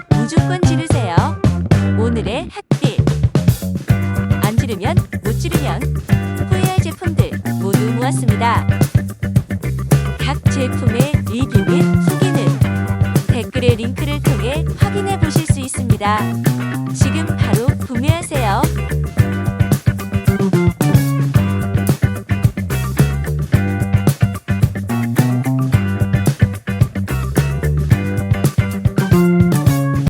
무조건 지르세요. 오늘의 핫딜. 안 지르면 못 지르면 후회할 제품들 모두 모았습니다. 각 제품의 리뷰 및 후기는 댓글의 링크를 통해 확인해 보실 수 있습니다.